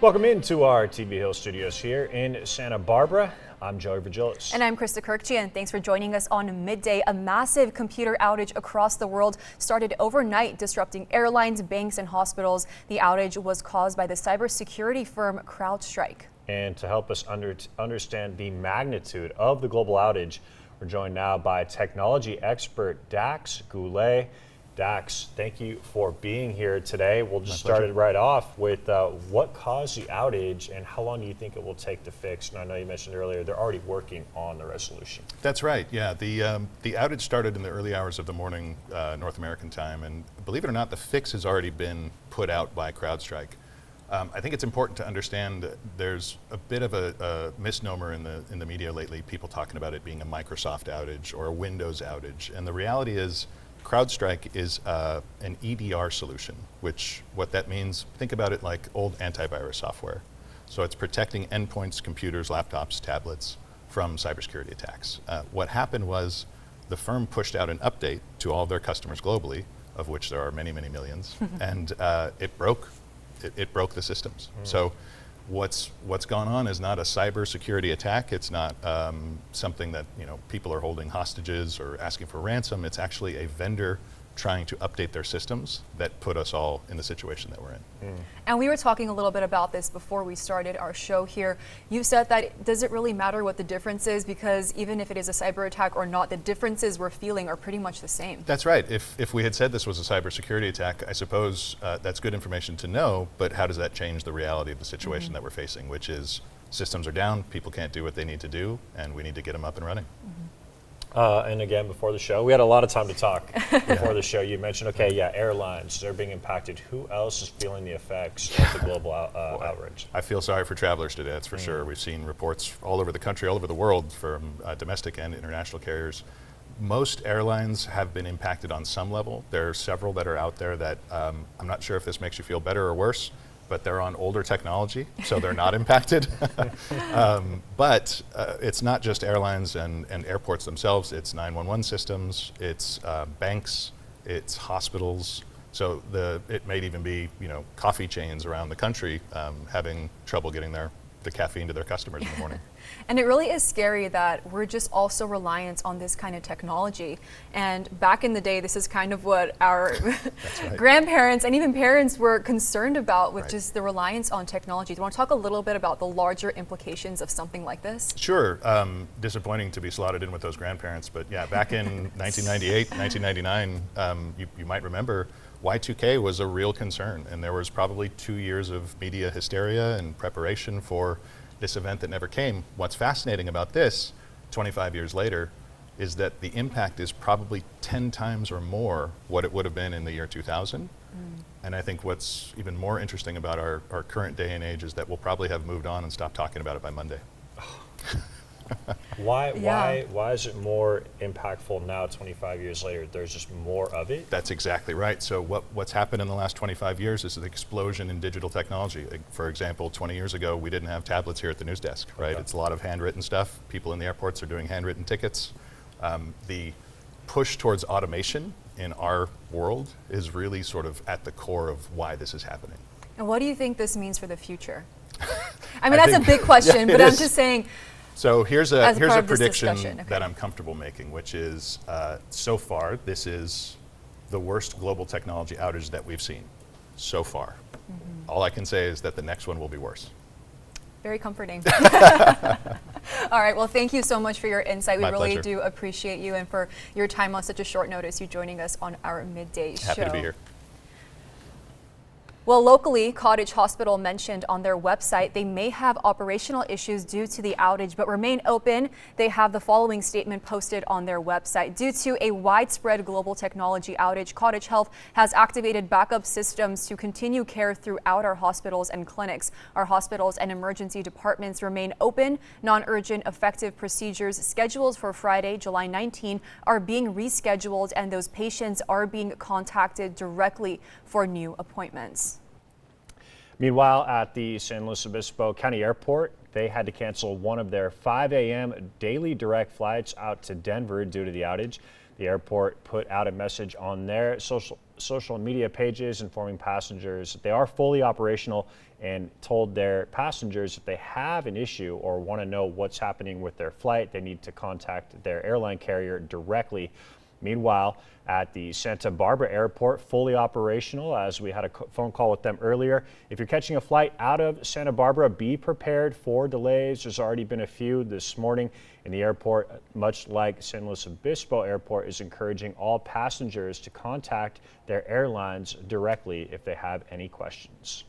Welcome into our TV Hill studios here in Santa Barbara. I'm Joey Virgilis. And I'm Krista Kirkjian. Thanks for joining us on Midday. A massive computer outage across the world started overnight, disrupting airlines, banks, and hospitals. The outage was caused by the cybersecurity firm CrowdStrike. And to help us understand the magnitude of the global outage, we're joined now by technology expert Dax Goulet. Dax, thank you for being here today. We'll just start it right off with what caused the outage and how long do you think it will take to fix? And I know you mentioned earlier they're already working on the resolution. That's right, yeah. The outage started in the early hours of the morning, North American time, and believe it or not, the fix has already been put out by CrowdStrike. I think it's important to understand that there's a bit of a misnomer in the media lately, people talking about it being a Microsoft outage or a Windows outage, and the reality is CrowdStrike is an EDR solution, which what that means, think about it like old antivirus software. So it's protecting endpoints, computers, laptops, tablets from cybersecurity attacks. What happened was the firm pushed out an update to all of their customers globally, of which there are many, many millions, and it broke the systems. So what's gone on is not a cybersecurity attack. It's not something that people are holding hostages or asking for ransom. It's actually a vendor trying to update their systems that put us all in the situation that we're in. And we were talking a little bit about this before we started our show here. You said that does it really matter what the difference is, because even if it is a cyber attack or not, the differences we're feeling are pretty much the same. That's right. If we had said this was a cybersecurity attack, I suppose that's good information to know, but how does that change the reality of the situation that we're facing, which is systems are down, people can't do what they need to do, and we need to get them up and running. And again, before the show, we had a lot of time to talk before the show. You mentioned, airlines, they're being impacted. Who else is feeling the effects of the global outrage? I feel sorry for travelers today, that's for sure. We've seen reports all over the country, all over the world from domestic and international carriers. Most airlines have been impacted on some level. There are several that are out there that I'm not sure if this makes you feel better or worse, but they're on older technology, so they're not impacted. But it's not just airlines and airports themselves, it's 911 systems, it's banks, it's hospitals. So it may even be coffee chains around the country having trouble getting the caffeine to their customers in the morning. And it really is scary that we're just also reliant on this kind of technology. And back in the day, this is kind of what our grandparents and even parents were concerned about, with just the reliance on technology. Do you want to talk a little bit about the larger implications of something like this? Sure. Disappointing to be slotted in with those grandparents, but yeah, back in 1998, 1999, you might remember Y2K was a real concern, and there was probably 2 years of media hysteria and preparation for this event that never came. What's fascinating about this, 25 years later, is that the impact is probably 10 times or more what it would have been in the year 2000. And I think what's even more interesting about our current day and age is that we'll probably have moved on and stopped talking about it by Monday. Why is it more impactful now, 25 years later? There's just more of it? That's exactly right. So what's happened in the last 25 years is an explosion in digital technology. For example, 20 years ago, we didn't have tablets here at the news desk, right? It's a lot of handwritten stuff. People in the airports are doing handwritten tickets. The push towards automation in our world is really sort of at the core of why this is happening. And what do you think this means for the future? I mean, that's a big question, but I'm just saying. So here's a prediction that I'm comfortable making, which is so far, this is the worst global technology outage that we've seen so far. All I can say is that the next one will be worse. Very comforting. All right, well, thank you so much for your insight. We really do appreciate you, and for your time on such a short notice, you joining us on our midday show. Happy to be here. Well, locally, Cottage Hospital mentioned on their website they may have operational issues due to the outage, but remain open. They have the following statement posted on their website. Due to a widespread global technology outage, Cottage Health has activated backup systems to continue care throughout our hospitals and clinics. Our hospitals and emergency departments remain open. Non-urgent effective procedures scheduled for Friday, July 19, are being rescheduled, and those patients are being contacted directly for new appointments. Meanwhile, at the San Luis Obispo County Airport, they had to cancel one of their 5 a.m. daily direct flights out to Denver due to the outage. The airport put out a message on their social social media pages informing passengers that they are fully operational and told their passengers if they have an issue or want to know what's happening with their flight, they need to contact their airline carrier directly. Meanwhile, at the Santa Barbara airport, fully operational, as we had a phone call with them earlier. If you're catching a flight out of Santa Barbara, be prepared for delays. There's already been a few this morning in the airport, much like San Luis Obispo Airport is encouraging all passengers to contact their airlines directly if they have any questions.